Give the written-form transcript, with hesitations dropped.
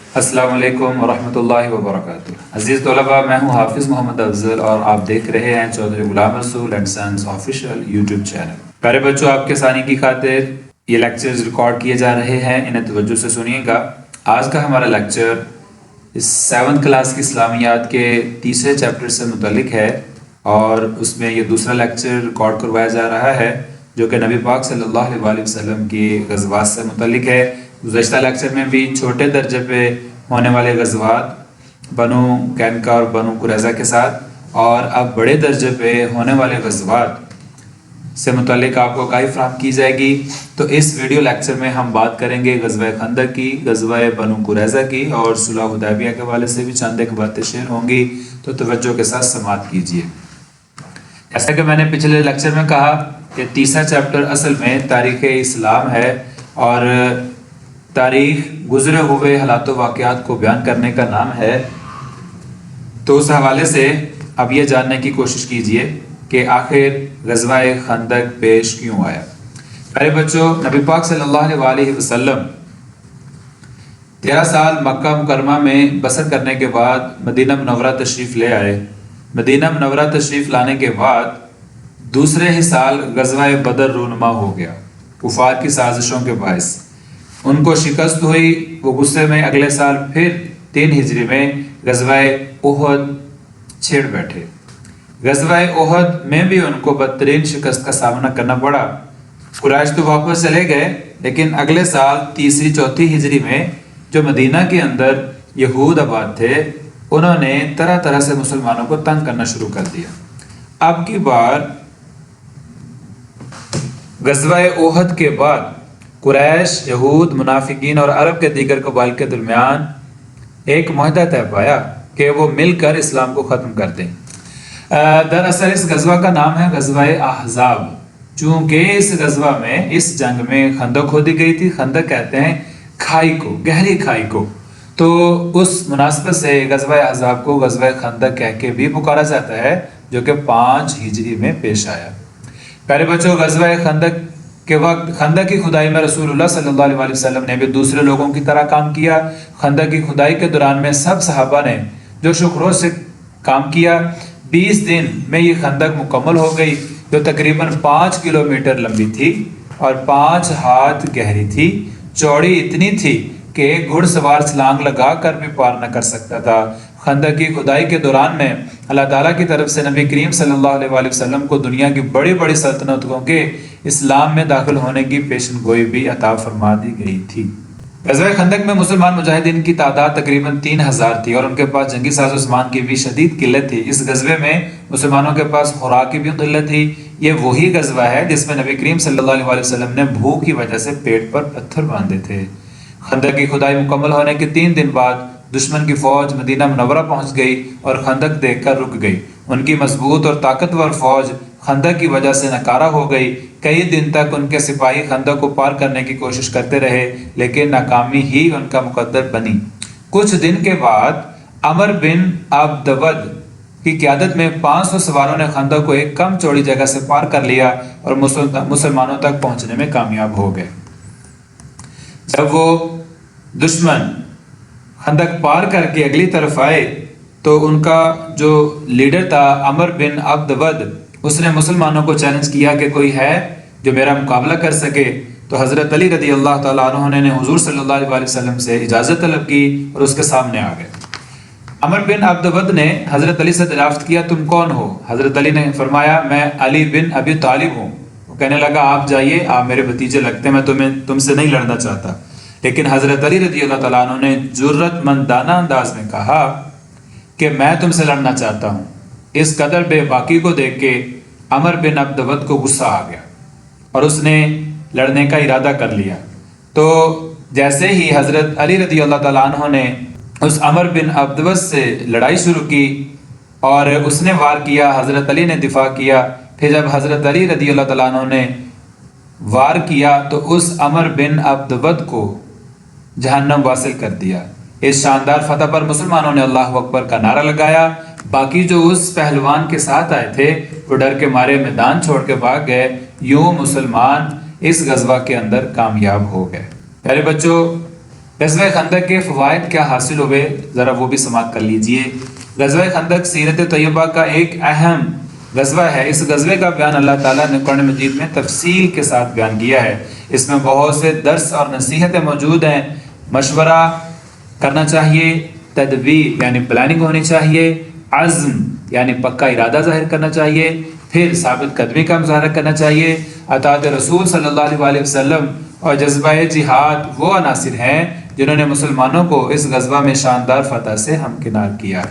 السلام علیکم ورحمۃ اللہ وبرکاتہ۔ عزیز طلباء، میں ہوں حافظ محمد افضل اور آپ دیکھ رہے ہیں چودھری غلام رسول and since official YouTube channel. پیارے بچوں، آپ کے ثانی کی خاطر یہ لیکچرز ریکارڈ کیے جا رہے ہیں، انہیں توجہ سے سنیے گا۔ آج کا ہمارا لیکچر اس 7th کلاس کی اسلامیات کے تیسرے چیپٹر سے متعلق ہے، اور اس میں یہ دوسرا لیکچر ریکارڈ کروایا جا رہا ہے جو کہ نبی پاک صلی اللہ علیہ وسلم کی غزوات سے متعلق ہے۔ گزشتہ لیکچر میں بھی چھوٹے درجے پہ ہونے والے غزوات بنو قینقاع اور بنو قریظہ کے ساتھ، اور اب بڑے درجے پہ ہونے والے غزوات سے متعلق آپ کو آگاہی فراہم کی جائے گی۔ تو اس ویڈیو لیکچر میں ہم بات کریں گے غزوہ خندق کی، غزوہ بنو قریظہ کی، اور صلح حدیبیہ کے حوالے سے بھی چند ایک باتیں شیئر ہوں گی، تو توجہ کے ساتھ سماعت کیجیے۔ جیسا کہ میں نے پچھلے لیکچر میں کہا کہ تیسرا چیپٹر اصل میں تاریخ اسلام ہے، اور تاریخ گزرے ہوئے حالات و واقعات کو بیان کرنے کا نام ہے۔ تو اس حوالے سے اب یہ جاننے کی کوشش کیجئے کہ آخر غزوہ خندق پیش کیوں آیا۔ پیارے بچوں، نبی پاک صلی اللہ علیہ وسلم 13 سال مکہ مکرمہ میں بسر کرنے کے بعد مدینہ منورہ تشریف لے آئے۔ مدینہ منورہ تشریف لانے کے بعد دوسرے ہی سال غزوہ بدر رونما ہو گیا کفار کی سازشوں کے باعث۔ ان کو شکست ہوئی، وہ غصے میں اگلے سال پھر 3 ہجری میں غزوہ احد چھیڑ بیٹھے۔ غزوہ احد میں بھی ان کو بدترین شکست کا سامنا کرنا پڑا۔ قریش تو واپس چلے گئے، لیکن اگلے سال 3 4 ہجری میں جو مدینہ کے اندر یہود آباد تھے، انہوں نے طرح طرح سے مسلمانوں کو تنگ کرنا شروع کر دیا۔ اب کی بار غزوہ احد کے بعد قریش، یہود، منافقین اور عرب کے دیگر قبائل کے درمیان ایک معاہدہ طے پایا کہ وہ مل کر اسلام کو ختم کر دیں۔ دراصل اس غزوہ کا نام ہے غزوہ احزاب، چونکہ اس غزوہ میں، اس جنگ میں خندق کھودی گئی تھی۔ خندق کہتے ہیں کھائی کو، گہری کھائی کو، تو اس مناسبت سے غزوہ احزاب کو غزوہ خندق کہہ کے بھی پکارا جاتا ہے، جو کہ 5 ہجری میں پیش آیا۔ پیارے بچوں، غزوہ خندق کے وقت خندق کی کھدائی میں رسول اللہ صلی اللہ علیہ وسلم نے بھی دوسرے لوگوں کی طرح کام کیا۔ خندق کی کھدائی کے دوران میں سب صحابہ نے جو شکروں سے کام کیا۔ 20 دن میں یہ خندق مکمل ہو گئی، جو تقریباً 5 کلومیٹر لمبی تھی اور 5 ہاتھ گہری تھی۔ چوڑی اتنی تھی کہ ایک گھڑ سوار چھلانگ لگا کر بھی پار نہ کر سکتا تھا۔ خندق کی کھدائی کے دوران میں اللہ تعالیٰ کی طرف سے نبی کریم صلی اللہ علیہ وسلم کو دنیا کی بڑی بڑی سلطنتوں کے اسلام میں داخل ہونے کی پیشن گوئی بھی عطا فرما دی گئی تھی۔ غزوہ خندق میں مسلمان مجاہدین کی تعداد تقریباً 3000 تھی، اور ان کے پاس جنگی ساز و سامان کی بھی شدید قلت تھی۔ اس غزوے میں مسلمانوں کے پاس خوراک کی بھی قلت تھی۔ یہ وہی غزوہ ہے جس میں نبی کریم صلی اللہ علیہ وسلم نے بھوک کی وجہ سے پیٹ پر پتھر باندھے تھے۔ خندق کی کھدائی مکمل ہونے کے 3 دن بعد دشمن کی فوج مدینہ منورہ پہنچ گئی اور خندق دیکھ کر رک گئی۔ ان کی مضبوط اور طاقتور فوج خندق کی وجہ سے ناکارہ ہو گئی۔ کئی دن تک ان کے سپاہی خندق کو پار کرنے کی کوشش کرتے رہے، لیکن ناکامی ہی ان کا مقدر بنی۔ کچھ دن کے بعد عمر بن عبدود کی قیادت میں 500 سواروں نے خندق کو ایک کم چوڑی جگہ سے پار کر لیا اور مسلمانوں تک پہنچنے میں کامیاب ہو گئے۔ جب وہ دشمن خندق پار کر کے اگلی طرف آئے تو ان کا جو لیڈر تھا عمر بن عبدود، اس نے مسلمانوں کو چیلنج کیا کہ کوئی ہے جو میرا مقابلہ کر سکے۔ تو حضرت علی رضی اللہ تعالیٰ عنہ نے حضور صلی اللہ علیہ وسلم سے اجازت طلب کی اور اس کے سامنے آ گئے۔ عمر بن عبدود نے حضرت علی سے دریافت کیا، تم کون ہو؟ حضرت علی نے فرمایا، میں علی بن ابی طالب ہوں۔ وہ کہنے لگا، آپ جائیے، آپ میرے بھتیجے لگتے ہیں، میں تم سے نہیں لڑنا چاہتا۔ لیکن حضرت علی رضی اللہ تعالیٰ عنہ نے جرت مندانہ انداز میں کہا کہ میں تم سے لڑنا چاہتا ہوں۔ اس قدر بے باکی کو دیکھ کے عمر بن عبدود کو غصہ آ گیا اور اس نے لڑنے کا ارادہ کر لیا۔ تو جیسے ہی حضرت علی رضی اللہ تعالیٰ عنہ نے اس عمر بن عبدود سے لڑائی شروع کی اور اس نے وار کیا، حضرت علی نے دفاع کیا۔ پھر جب حضرت علی رضی اللہ تعالیٰ عنہ نے وار کیا تو اس عمر بن عبدود کو جہنم واصل کر دیا۔ اس شاندار فتح پر مسلمانوں نے اللہ اکبر کا نعرہ لگایا۔ باقی جو اس پہلوان کے ساتھ آئے تھے وہ ڈر کے مارے میدان چھوڑ کے بھاگ گئے۔ یوں مسلمان اس غزوہ کے اندر کامیاب ہو گئے۔ پیارے بچوں، غزوہ خندق کے فوائد کیا حاصل ہوئے، ذرا وہ بھی سماعت کر لیجئے۔ غزوہ خندق سیرت طیبہ کا ایک اہم غزوہ ہے۔ اس غزوے کا بیان اللہ تعالیٰ نے قرآن مجید میں تفصیل کے ساتھ بیان کیا ہے۔ اس میں بہت سے درس اور نصیحتیں موجود ہیں۔ مشورہ کرنا چاہیے، تدبیر یعنی پلاننگ ہونی چاہیے، عزم یعنی پکا ارادہ ظاہر کرنا چاہیے، پھر ثابت قدمی کا مظاہرہ کرنا چاہیے۔ اطاعت رسول صلی اللہ علیہ وسلم اور جذبہ جہاد وہ عناصر ہیں جنہوں نے مسلمانوں کو اس غزوہ میں شاندار فتح سے ہمکنار کیا۔